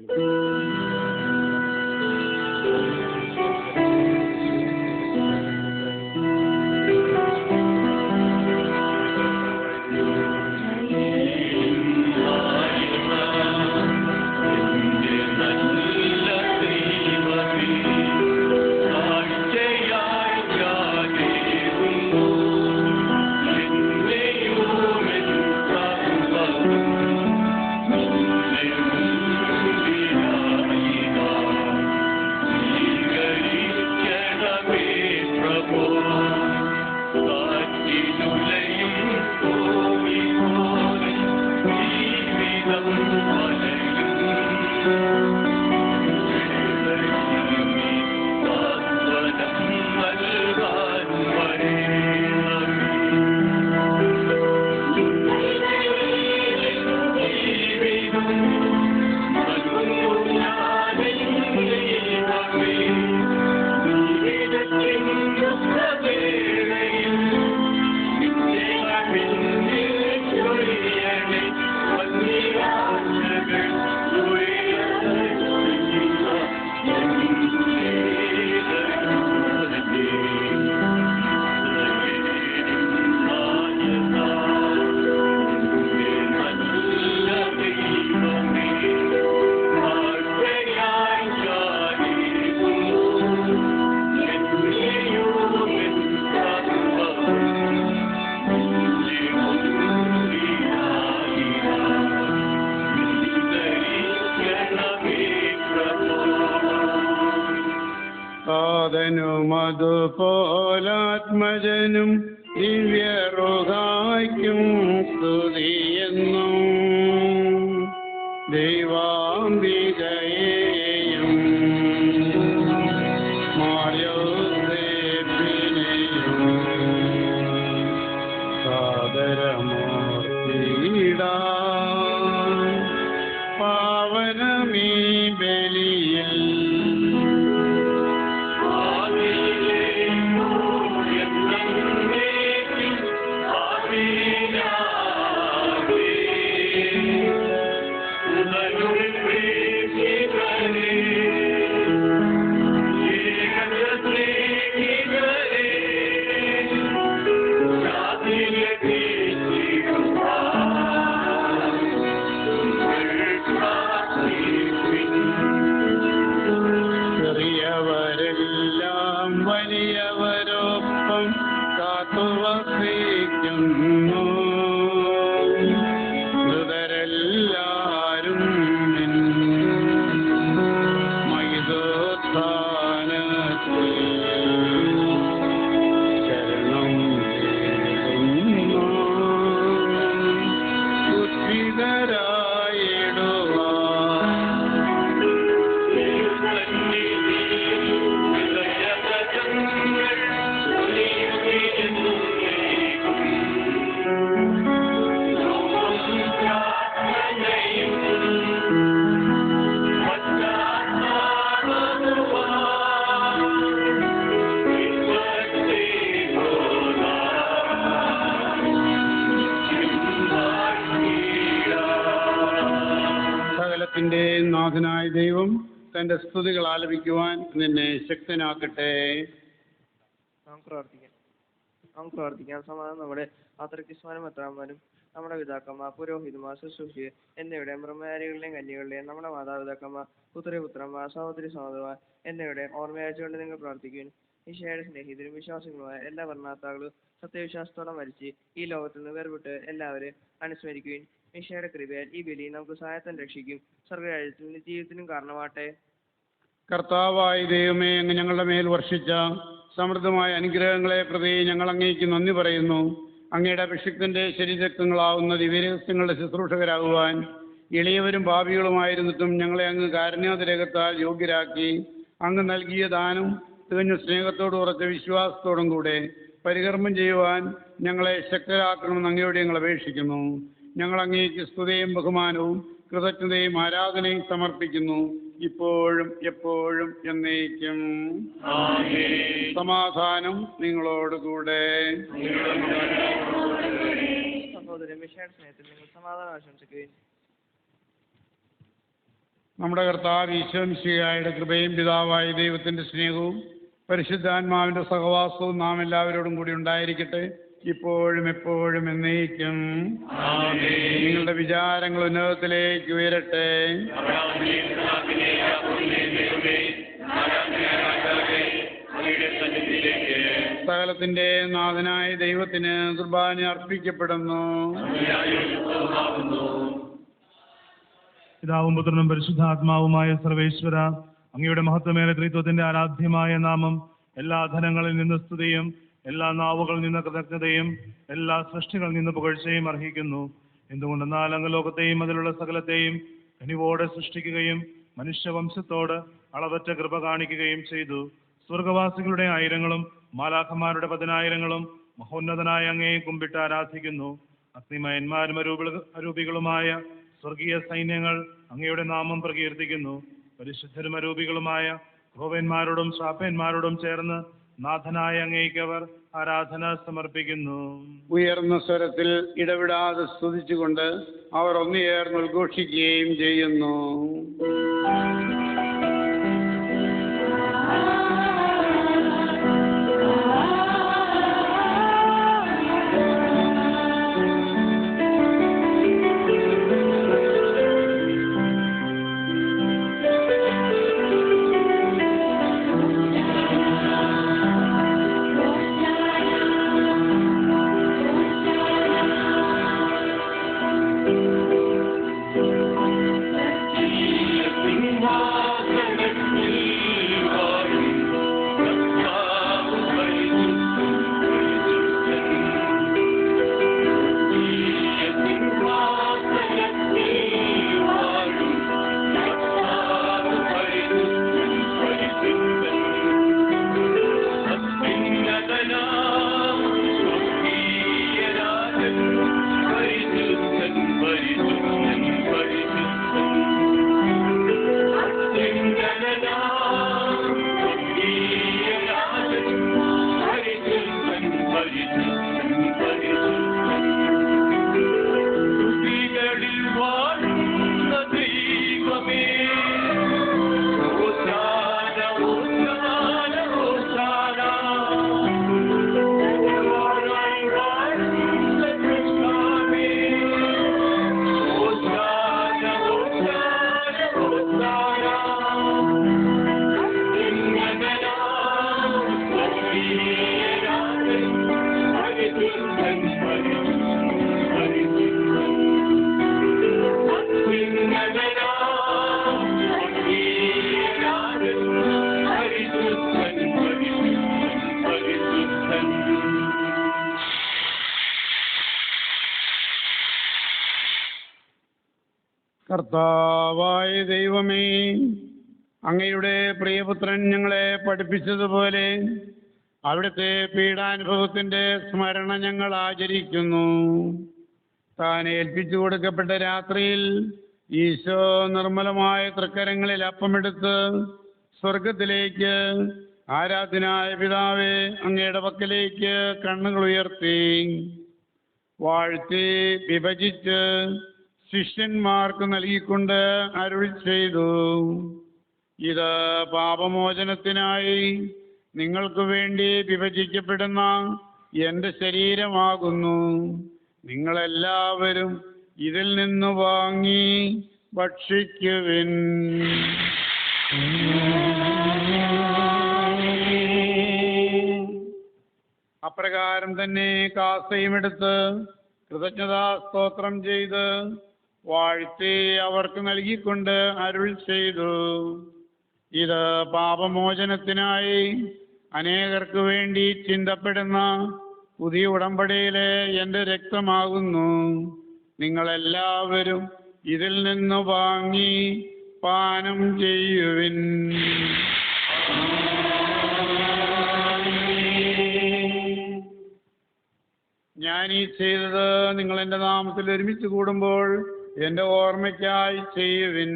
അതുപോലാത്മജനും ദിവ്യറുഹായ്ക്കും സ്തുതിയെന്നും ദൈവാംബികയെയും മാർയോസേപ്പിനെയും സാദരമൂർത്തിയിടാം. സകലത്തിന്റെ നാഥനായ ദൈവം തന്റെ സ്തുതികൾ ആലപിക്കുവാൻ നിന്നെ ശക്തനാക്കട്ടെ. നമുക്ക് പ്രാർത്ഥിക്കാം. സമാധാനം നമ്മുടെ ആത്രക്കിസ്മാനും എത്രാമാനും നമ്മുടെ പിതാക്കന്മാർ, പുരോഹിതന്മാർ, ശുശ്രൂഷകർ എന്നിവയുടെ ബ്രഹ്മചാരികളുടെയും കന്യകളുടെയും നമ്മുടെ മാതാപിതാക്കന്മാർ, പുത്രന്മാർ, സഹോദരന്മാർ എന്നിവയുടെ ഓർമ്മയാച്ചുകൊണ്ട് നിങ്ങൾ പ്രാർത്ഥിക്കുന്നു. ഈശോയുടെ സ്നേഹിതരും വിശ്വാസികളുമായ എല്ലാ ഭരണാത്താക്കളും സത്യവിശ്വാസത്തോടെ മരിച്ച് ഈ ലോകത്തിൽ നിന്ന് വേർപെട്ട് എല്ലാവരും അനുസ്മരിക്കുകയും ഈശോയുടെ കൃപയാൽ ഈ ബലി നമുക്ക് സഹായത്തിന് രക്ഷിക്കും സ്വർഗരാജ്യത്തിൽ ജീവിതത്തിനും കാരണമാട്ടെ. കർത്താവായ ദൈവമേ, അങ്ങ് ഞങ്ങളുടെ മേൽ വർഷിച്ച സമൃദ്ധമായ അനുഗ്രഹങ്ങളെ പ്രതി ഞങ്ങൾ അങ്ങേക്ക് നന്ദി പറയുന്നു. അങ്ങയുടെ അഭിഷിക്തന്റെ ശരീരക്തങ്ങളാവുന്ന ദിവ്യരഹസ്യങ്ങളുടെ ശുശ്രൂഷകരാകുവാൻ എളിയവരും പാപികളുമായിരുന്നിട്ടും ഞങ്ങളെ അങ്ങ് കാരുണ്യാതിരേകത്താൽ യോഗ്യരാക്കി അങ്ങ് നൽകിയ ദാനം തികഞ്ഞ സ്നേഹത്തോടും ഉറച്ച വിശ്വാസത്തോടും കൂടെ പരികർമ്മം ചെയ്യുവാൻ ഞങ്ങളെ ശക്തരാക്കണമെന്ന് അങ്ങയോട് ഞങ്ങൾ അപേക്ഷിക്കുന്നു. ഞങ്ങൾ അങ്ങേക്ക് സ്തുതിയും ബഹുമാനവും കൃതജ്ഞതയും ആരാധനയും സമർപ്പിക്കുന്നു, ഇപ്പോഴും എപ്പോഴും എന്നേക്കും. സമാധാനം നിങ്ങളോടുകൂടെ. സഹോദരൻ മിശിഹായുടെ സ്നേഹത്തിൽ നിങ്ങൾ സമാധാനം ആശംസിക്കുകയും നമ്മുടെ കർത്താവ് ഈശോ മിശിഹായുടെ കൃപയും പിതാവായ ദൈവത്തിന്റെ സ്നേഹവും പരിശുദ്ധാത്മാവിന്റെ സഹവാസവും നാം എല്ലാവരോടും കൂടി ഉണ്ടായിരിക്കട്ടെ, ഇപ്പോഴും എപ്പോഴും എന്നേക്കും. നിങ്ങളുടെ വിചാരങ്ങൾ ഉന്നതത്തിലേക്ക് ഉയരട്ടെ. സകലത്തിന്റെ നാഥനായ ദൈവത്തിന് കുർബാന അർപ്പിക്കപ്പെടുന്നു. പിതാവും പുത്രനും പരിശുദ്ധാത്മാവുമായ സർവേശ്വര, അങ്ങയുടെ മഹത്വമേറെ ത്രിത്വത്തിന്റെ ആരാധ്യമായ നാമം എല്ലാ ധനങ്ങളിൽ നിന്ന് സ്തുതിയും എല്ലാ നാവുകളിൽ നിന്ന് കൃതജ്ഞതയും എല്ലാ സൃഷ്ടികളിൽ നിന്ന് പുകഴ്ചയും അർഹിക്കുന്നു. എന്തുകൊണ്ടെന്നാൽ അങ്ങ് ലോകത്തെയും അതിലുള്ള സകലത്തെയും കനിവോടെ സൃഷ്ടിക്കുകയും മനുഷ്യവംശത്തോട് അളവറ്റ കൃപ കാണിക്കുകയും ചെയ്തു. സ്വർഗവാസികളുടെ ആയിരങ്ങളും മാലാഖമാരുടെ 10,000ങ്ങളും മഹോന്നതനായ അങ്ങയെ കുമ്പിട്ട് ആരാധിക്കുന്നു. അഗ്നിമയന്മാരും അരൂപികളുമായ സ്വർഗീയ സൈന്യങ്ങൾ അങ്ങയുടെ നാമം പ്രകീർത്തിക്കുന്നു. പരിശുദ്ധരും അരൂപികളുമായ ക്രോവന്മാരോടും ശ്രാപ്പന്മാരോടും ചേർന്ന് നാഥനായ അങ്ങേക്ക് അവർ ആരാധന സമർപ്പിക്കുന്നു. ഉയർന്ന സ്വരത്തിൽ ഇടവിടാതെ സ്തുതിച്ചുകൊണ്ട് അവർ ഒന്നുചേർന്ന് ഉദ്ഘോഷിക്കുകയും ചെയ്യുന്നു. കർത്താവായ ദൈവമേ, അങ്ങയുടെ പ്രിയപുത്രൻ ഞങ്ങളെ പഠിപ്പിച്ചതുപോലെ അവിടുത്തെ പീഡാനുഭവത്തിന്റെ സ്മരണ ഞങ്ങൾ ആചരിക്കുന്നു. താൻ ഏൽപ്പിച്ചു കൊടുക്കപ്പെട്ട രാത്രിയിൽ ഈശോ നിർമ്മലമായ തൃക്കരങ്ങളിൽ അപ്പമെടുത്ത് സ്വർഗത്തിലേക്ക് ആരാധനായ പിതാവേ അങ്ങയുടെ പക്കലേക്ക് കണ്ണുകൾ ഉയർത്തി വാഴ്ത്തി വിഭജിച്ച് ശിഷ്യന്മാർക്ക് നൽകിക്കൊണ്ട് അരുൾ ചെയ്തു, ഇത് പാപമോചനത്തിനായി നിങ്ങൾക്ക് വേണ്ടി വിഭജിക്കപ്പെടുന്ന എൻ്റെ ശരീരമാകുന്നു. നിങ്ങളെല്ലാവരും ഇതിൽ നിന്ന് വാങ്ങി ഭക്ഷിക്കുവിൻ. അപ്രകാരം തന്നെ കാസയും എടുത്ത് കൃതജ്ഞതാ സ്തോത്രം ചെയ്ത് വാഴ്ത്തി അവർക്ക് നൽകിക്കൊണ്ട് അരുൾ ചെയ്തു, ഇത് പാപമോചനത്തിനായി അനേകർക്ക് വേണ്ടി ചിന്തപ്പെടുന്ന പുതിയ ഉടമ്പടിയിലെ എൻ്റെ രക്തമാകുന്നു. നിങ്ങളെല്ലാവരും ഇതിൽ നിന്ന് വാങ്ങി പാനം ചെയ്യുവിൻ. ഞാനീ ചെയ്തത് നിങ്ങൾ എൻ്റെ നാമത്തിൽ ഒരുമിച്ച് കൂടുമ്പോൾ എൻ്റെ ഓർമ്മയ്ക്കായി ചെയ്യുവിൻ.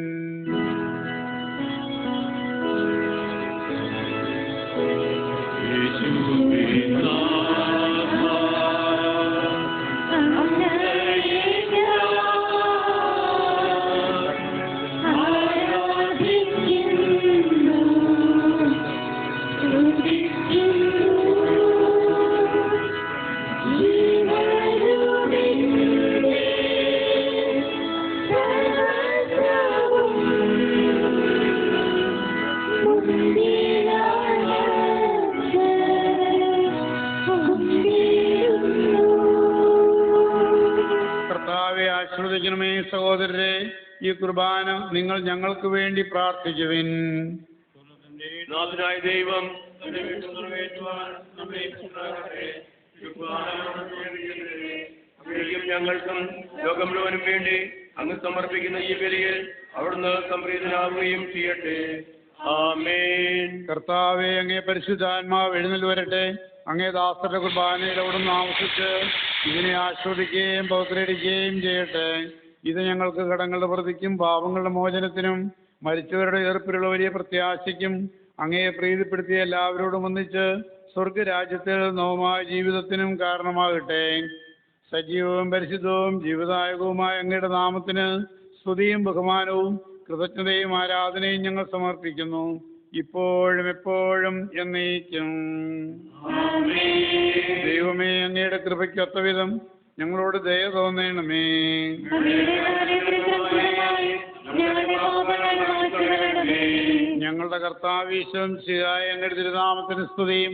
ആശ്രവദിക്കണമേ സഹോദരരെ, ഈ കുർബാന നിങ്ങൾ ഞങ്ങൾക്ക് വേണ്ടി പ്രാർത്ഥിക്കുവിൻ. നാഥനായ ദൈവം ഞങ്ങൾക്കും ലോകം മുഴുവനും വേണ്ടി അങ്ങ് സമർപ്പിക്കുന്ന ഈ ബലിയിൽ അവിടുന്ന് സംപ്രീതനാവുകയും ചെയ്യട്ടെ. ആമേൻ. കർത്താവേ, അങ്ങേ പരിശുദ്ധാത്മാവ് എഴുന്നേറ്റ് വരട്ടെ. അങ്ങേ ദാസരുടെ കുർബാനയിൽ അവിടുന്ന് ആവശ്യിച്ച് ഇതിനെ ആസ്വദിക്കുകയും പൗത്രീകരിക്കുകയും ചെയ്യട്ടെ. ഇത് ഞങ്ങൾക്ക് കടങ്ങളുടെ പ്രതിക്കും പാപങ്ങളുടെ മോചനത്തിനും മരിച്ചവരുടെ ഏർപ്പിലുള്ള വലിയ പ്രത്യാശയ്ക്കും അങ്ങയെ പ്രീതിപ്പെടുത്തിയ എല്ലാവരോടും ഒന്നിച്ച് സ്വർഗരാജ്യത്തിൽ നവമായ ജീവിതത്തിനും കാരണമാകട്ടെ. സജീവവും പരിശുദ്ധവും ജീവദായകവുമായ അങ്ങയുടെ നാമത്തിന് സ്തുതിയും ബഹുമാനവും കൃതജ്ഞതയും ആരാധനയും ഞങ്ങൾ സമർപ്പിക്കുന്നു, ഇപ്പോഴും എപ്പോഴും എന്നേക്കും. ദൈവമേ, അങ്ങയുടെ കൃപയ്ക്ക് ഒത്തവിധം ഞങ്ങളോട് ദയ തോന്നണമേ. ഞങ്ങളുടെ കർത്താവീശ്വം ശിവായ അങ്ങയുടെ തിരുനാമത്തിന് സ്തുതിയും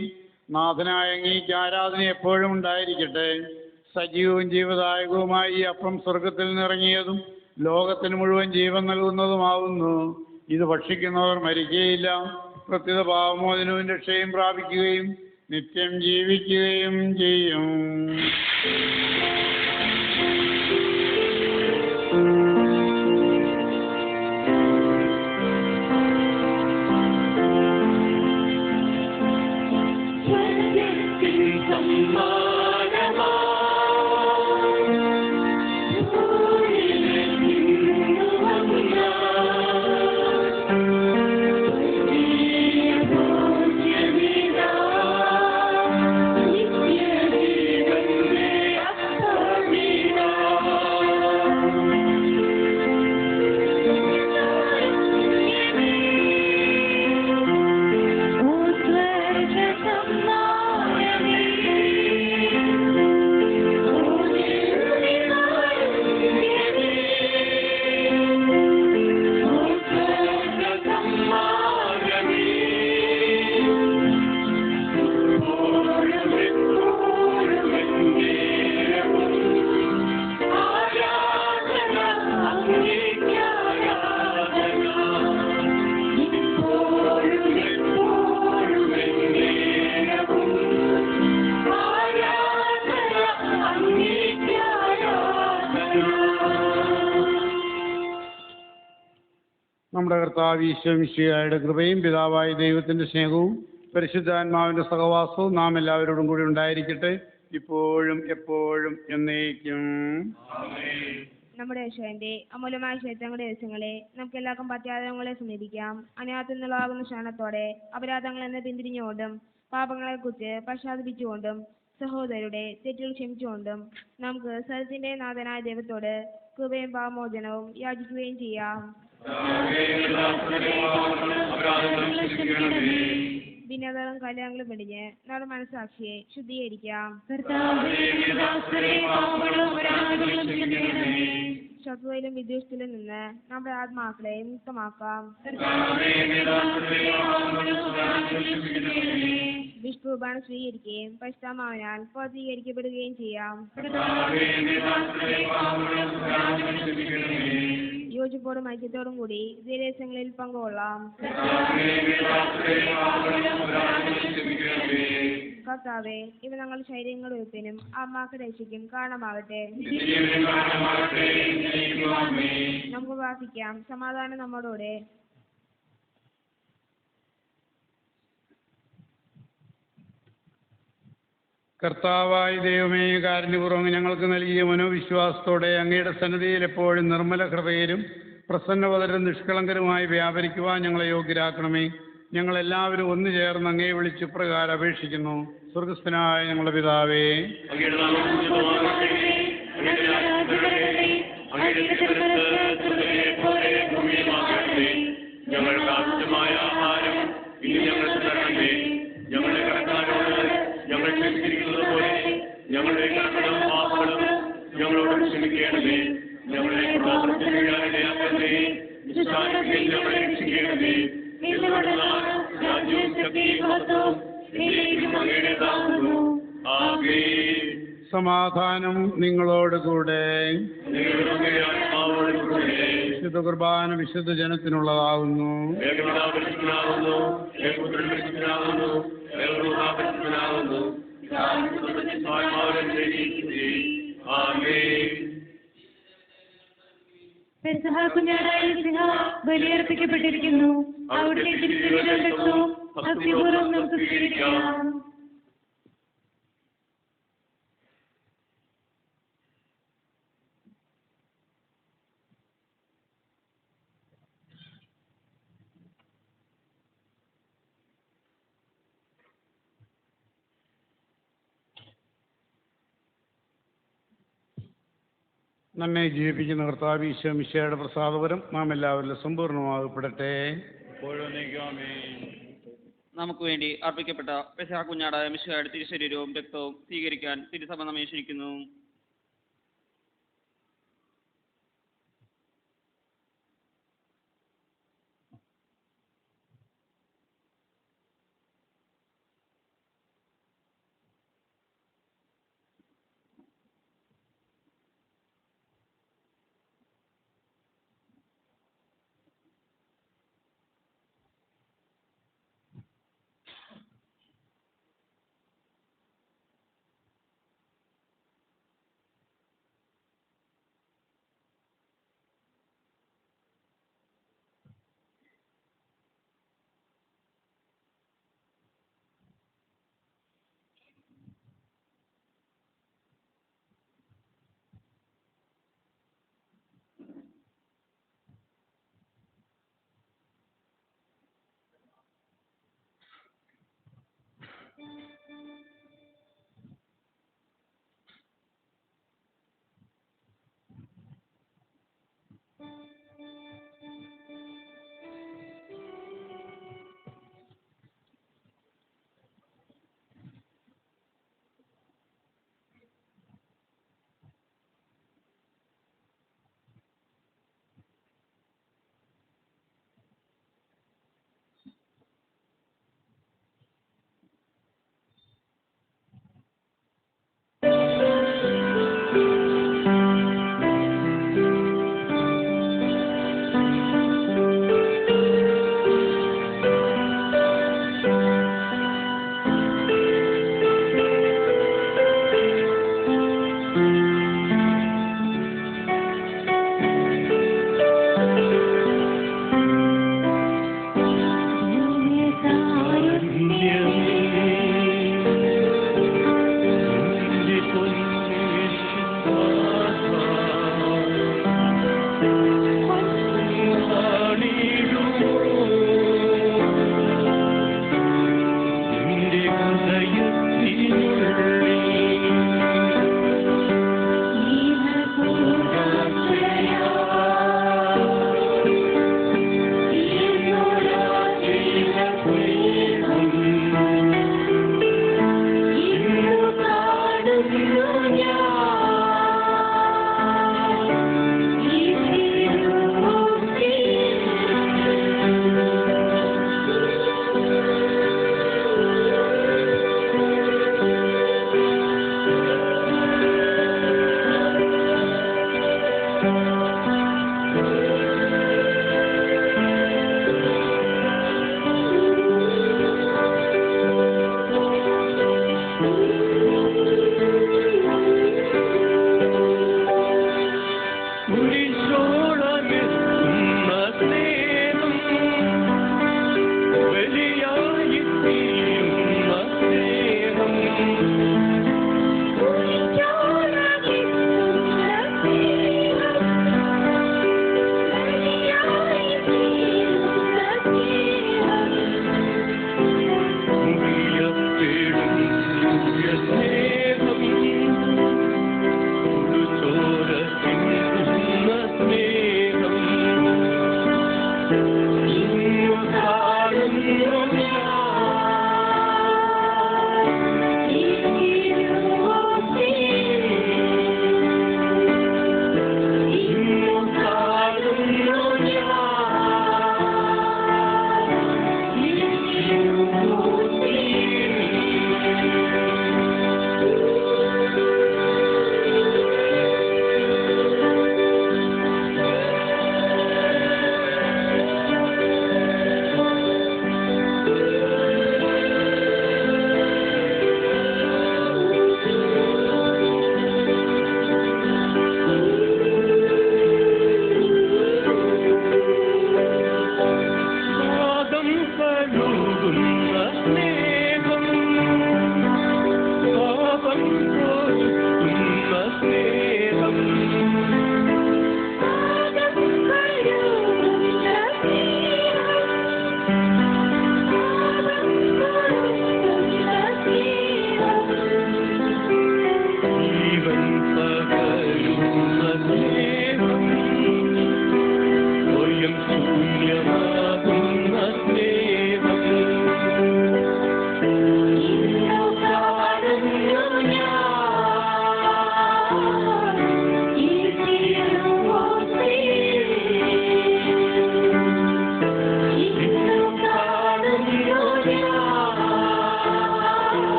നാഥനായ അങ്ങേക്ക് ആരാധന എപ്പോഴും ഉണ്ടായിരിക്കട്ടെ. സജീവവും ജീവദായകവുമായി ഈ അപ്പം സ്വർഗത്തിൽ നിന്നിറങ്ങിയതും ലോകത്തിന് മുഴുവൻ ജീവൻ നൽകുന്നതുമാവുന്നു. ഇത് ഭക്ഷിക്കുന്നവർ മരിക്കുകയില്ല, പ്രത്യുത പാപമോചനവും രക്ഷയും പ്രാപിക്കുകയും നിത്യം ജീവിക്കുകയും ചെയ്യും. നമ്മുടെ കർത്താവ് ഈശോ മിശിഹായുടെ കൃപയും പിതാവായ ദൈവത്തിൻ്റെ സ്നേഹവും പരിശുദ്ധാത്മാവിൻ്റെ സഹവാസവും നാം എല്ലാവരോടും കൂടി ഉണ്ടായിരിക്കട്ടെ, ഇപ്പോഴും എപ്പോഴും എന്നേക്കും. നമ്മുടെ യേശുവിന്റെ അമൂല്യമായ ക്ഷേത്രങ്ങളുടെ ദിവസങ്ങളെ നമുക്ക് എല്ലാവർക്കും പത്യാദങ്ങളെ സമീപിക്കാം. അനാഥത്തിൽ നിന്നുള്ളതാകുന്ന ക്ഷണത്തോടെ അപരാധങ്ങളിൽ നിന്ന് പിന്തിരിഞ്ഞുകൊണ്ടും പാപങ്ങളെക്കുറിച്ച് പശ്ചാത്തപിച്ചുകൊണ്ടും സഹോദരരുടെ തെറ്റുകൾ ക്ഷമിച്ചുകൊണ്ടും നമുക്ക് സത്യത്തിന്റെ നാഥനായ ദൈവത്തോട് കൃപയും പാമോചനവും യാചിക്കുകയും ചെയ്യാം. ഭിന്നതകളും കലഹങ്ങളും വെടിഞ്ഞ് നമ്മുടെ മനസ്സാക്ഷിയെ ശുദ്ധീകരിക്കാം. ശത്രുതയിലും വിദ്വേഷത്തിലും നിന്ന് നമ്മുടെ ആത്മാക്കളെ മുക്തമാക്കാം. വിഷ്ണുകുർബാന സ്വീകരിക്കുകയും പരിശുദ്ധാത്മാവിനാൽ പൂർത്തീകരിക്കപ്പെടുകയും ചെയ്യാം. യോജിപ്പോടും ഐക്യത്തോടും കൂടി ദിവസങ്ങളിൽ പങ്കുകൊള്ളാം. കർത്താവേ, ഇവ ഞങ്ങളുടെ ശരീരങ്ങളുടെ ഉയർപ്പിനും ആത്മാക്കളുടെ രക്ഷയ്ക്കും കാരണമാകട്ടെ. നമുക്ക് പ്രാർത്ഥിക്കാം. സമാധാനം നമ്മോടുകൂടെ. കർത്താവായ ദൈവമേ, കാരുണ്യപൂർവ്വം ഞങ്ങൾക്ക് നൽകിയ മനോവിശ്വാസത്തോടെ അങ്ങയുടെ സന്നിധിയിൽ എപ്പോഴും നിർമ്മല ഹൃദയരും പ്രസന്നവതരും നിഷ്കളങ്കരുമായി വ്യാപരിക്കുവാൻ ഞങ്ങളെ യോഗ്യരാക്കണമേ. ഞങ്ങളെല്ലാവരും ഒന്നു ചേർന്ന് അങ്ങയെ വിളിച്ച് പ്രകാരം അപേക്ഷിക്കുന്നു. സ്വർഗസ്ഥനായ ഞങ്ങളുടെ പിതാവേ, ഞങ്ങൾക്ക് ആവശ്യമായ ആഹാരം ഇനി ഞങ്ങൾക്ക് തരണമേ. ഞങ്ങളുടെ കടക്കാരോട് ഞങ്ങൾ ക്ഷമിച്ചിരിക്കുന്നത് പോലെ ഞങ്ങളുടെ കടങ്ങളും പാപങ്ങളും ഞങ്ങളോട് ക്ഷമിക്കണമേ. ഞങ്ങളെ പ്രലോഭനത്തിൽ വീഴാനിടയാക്കരുതേ. ദുഷ്ടാരൂപിയിൽ ഞങ്ങളെ രക്ഷിക്കണമേ. രാജ്യവും ശക്തിയും മഹത്വവും എന്നേക്കും അങ്ങയുടേതാകുന്നു. ആമേൻ. സമാധാനം നിങ്ങളോടുകൂടെ. വിശുദ്ധ കുർബാന വിശുദ്ധ ജനത്തിനുള്ളതാകുന്നു. ബലിയർപ്പിക്കപ്പെട്ടിരിക്കുന്നു. അവിടുത്തെ തിരുരക്തവും ഭക്തിപൂർവ്വം നമുക്ക് സ്വീകരിക്കാം. നമ്മെ ജീവിപ്പിക്കുന്ന കർത്താവ് ഈശോ മിശിഹായുടെ പ്രസാദപരം നാം എല്ലാവരിലും സമ്പൂർണ്ണമാകപ്പെടട്ടെ. നമുക്ക് വേണ്ടി അർപ്പിക്കപ്പെട്ട പെസഹ കുഞ്ഞാടായ മിശിഹായുടെ തിരുശരീരവും രക്തവും സ്വീകരിക്കാൻ തിരുസഭ നമ്മെ ക്ഷണിക്കുന്നു.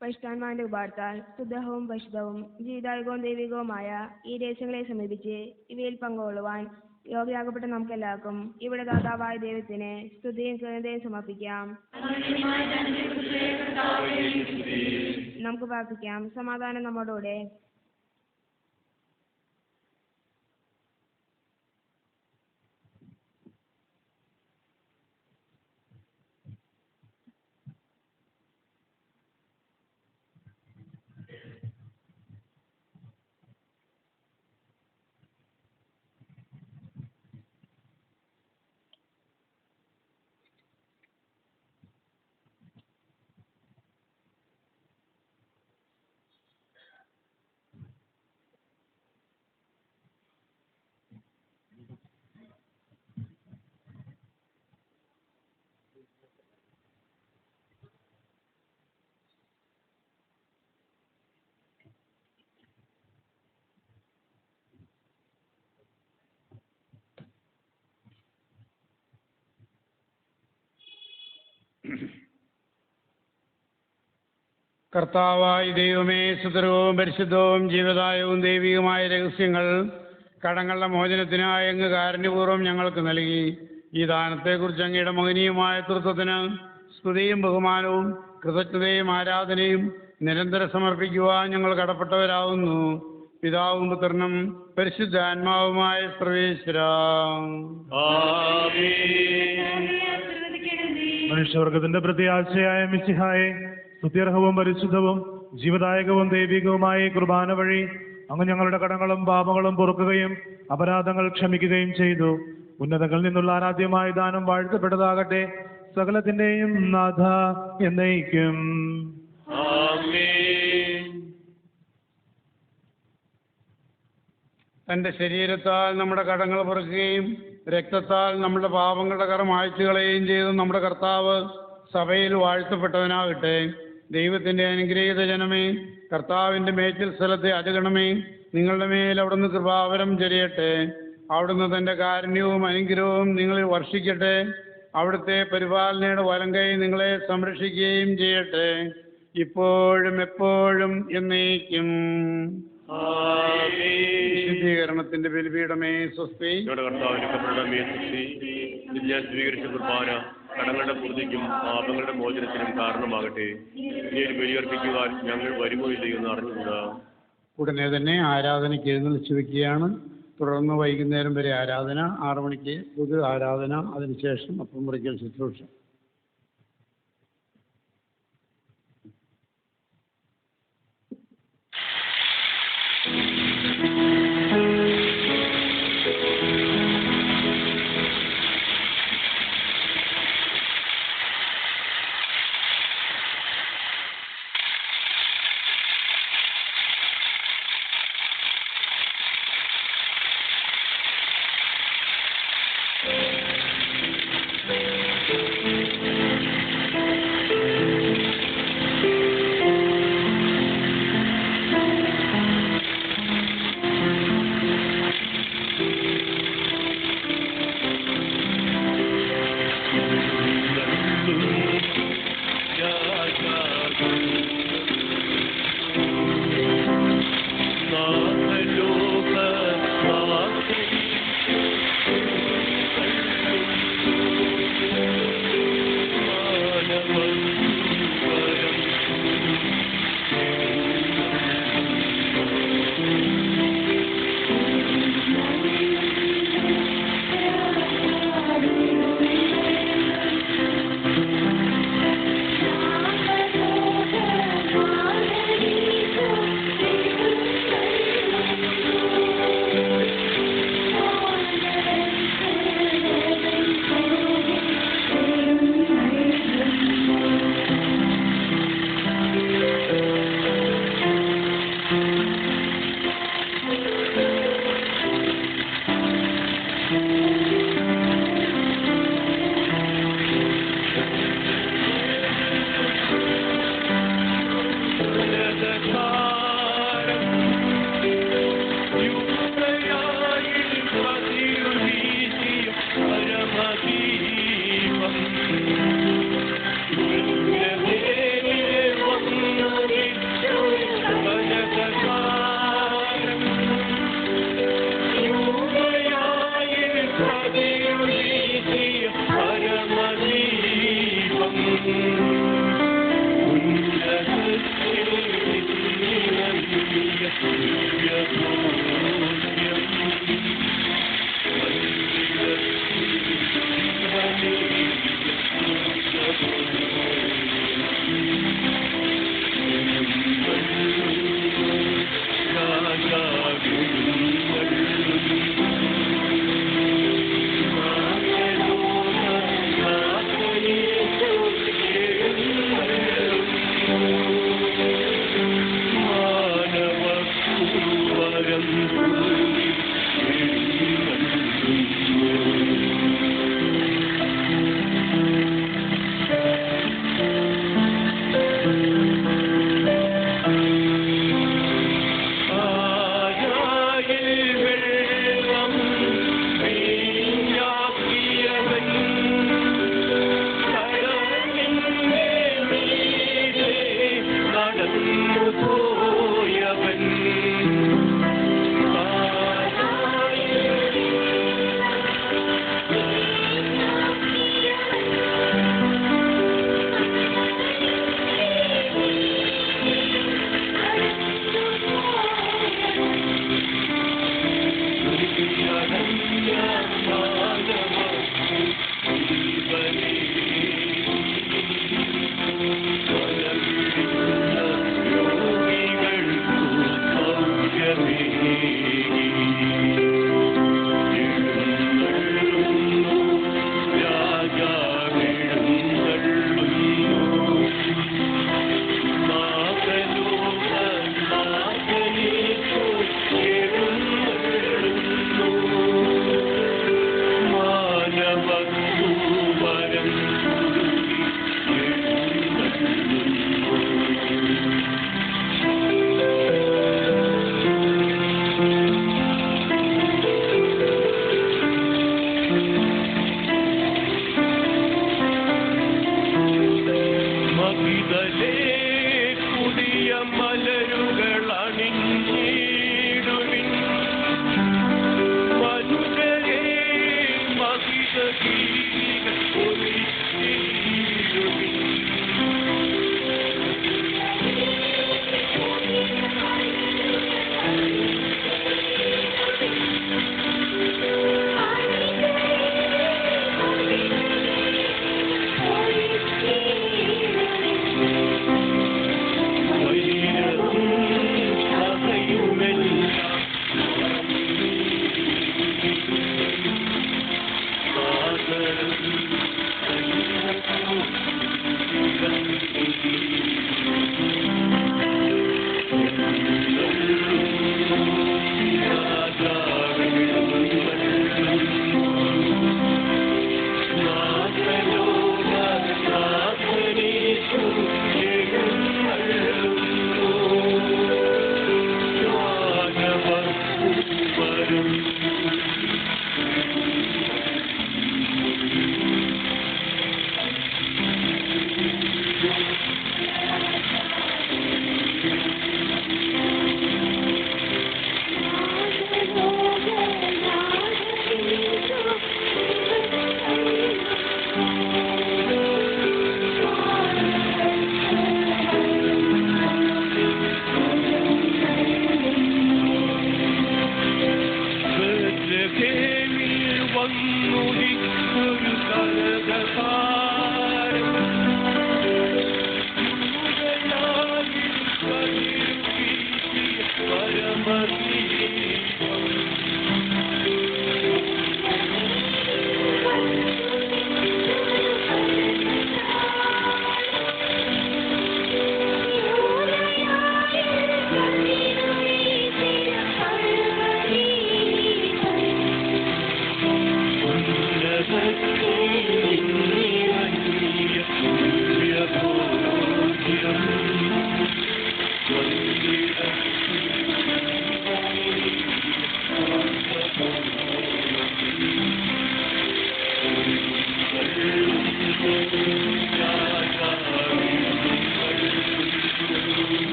പരിശുദ്ധാത്മാവിന്റെ ഉപാർത്താൽ ശുദ്ധവും പരിശുദ്ധവും ജീവിതായുഗവും ദൈവികവുമായ ഈ രഹസ്യങ്ങളെ സമീപിച്ച് ഇവയിൽ പങ്കുകൊള്ളുവാൻ യോഗ്യരാകപ്പെട്ട നമുക്കെല്ലാവർക്കും ഇവിടെ ദാതാവായ ദൈവത്തിന് സ്തുതിയും കൃതജ്ഞതയും സമർപ്പിക്കാം. നമുക്ക് പ്രാർത്ഥിക്കാം. സമാധാനം നമ്മോടുകൂടെ. കർത്താവായ ദൈവമേ, സുതരവും പരിശുദ്ധവും ജീവദായവും ദൈവികമായ രഹസ്യങ്ങൾ കടങ്ങളുടെ മോചനത്തിനായി അങ്ങ് കാരുണ്യപൂർവ്വം ഞങ്ങൾക്ക് നൽകി. ഈ ദാനത്തെക്കുറിച്ച് അങ്ങയുടെ മഹനീയമായ തൃത്വത്തിന് സ്തുതിയും ബഹുമാനവും കൃതജ്ഞതയും ആരാധനയും നിരന്തരം സമർപ്പിക്കുവാൻ ഞങ്ങൾ കടപ്പെട്ടവരാകുന്നു. പിതാവും പുത്രനും പരിശുദ്ധാത്മാവുമായ സർവേശ്വരാ. മനുഷ്യവർഗത്തിന്റെ പ്രത്യാശയായ മിശിഹായെ സ്തുത്യർഹവും പരിശുദ്ധവും ജീവദായകവും ദൈവികവുമായ കുർബാന വഴി അങ്ങ് ഞങ്ങളുടെ കടങ്ങളും പാപങ്ങളും പൊറുക്കുകയും അപരാധങ്ങൾ ക്ഷമിക്കുകയും ചെയ്തു. ഉന്നതങ്ങളിൽ നിന്നുള്ള ആരാധ്യമായ ദാനം വാഴ്ത്തപ്പെട്ടതാകട്ടെ. സകലത്തിന്റെയും നാഥ എന്നേക്കും. തന്റെ ശരീരത്താൽ നമ്മുടെ കടങ്ങൾ പൊറുക്കുകയും രക്തത്താൽ നമ്മുടെ പാപങ്ങളുടെ കറ മായ്ച്ചു കളയുകയും ചെയ്ത നമ്മുടെ കർത്താവ് സഭയിൽ വാഴ്ത്തപ്പെട്ടവനാകട്ടെ. ദൈവത്തിന്റെ അനുഗ്രഹീത ജനമേ, കർത്താവിന്റെ മേച്ചിൽ സ്ഥലത്തെ അജഗണമേ, നിങ്ങളുടെ മേൽ അവിടുന്ന് കൃപാവരം ചൊരിയട്ടെ. അവിടുന്ന് തന്റെ കാരുണ്യവും അനുഗ്രഹവും നിങ്ങളിൽ വർഷിക്കട്ടെ. അവിടുത്തെ പരിപാലനയുടെ വലങ്കൈ നിങ്ങളെ സംരക്ഷിക്കുകയും ചെയ്യട്ടെ, ഇപ്പോഴും എപ്പോഴും എന്നേക്കും. വിശുദ്ധീകരണത്തിന്റെ ബലിപീഠമേ സ്വസ്തി. സ്വീകരിച്ച കുർബാന കടങ്ങളുടെ പൂർത്തിക്കും പാപങ്ങളുടെ മോചനത്തിനും കാരണമാകട്ടെ. ഇനി ബലിയർപ്പിക്കുവാൻ ഞങ്ങൾ വരുമോ ഇല്ലയോ എന്ന് അറിഞ്ഞുകൂടാ. ഉടനെ തന്നെ ആരാധനയ്ക്ക് എഴുന്നള്ളിച്ചു വെക്കുകയാണ്. തുടർന്ന് വൈകുന്നേരം വരെ ആരാധന, 6 മണിക്ക് പൊതു ആരാധന, അതിനുശേഷം അപ്പം മുറിക്കൽ ശുശ്രൂഷ.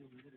Thank you.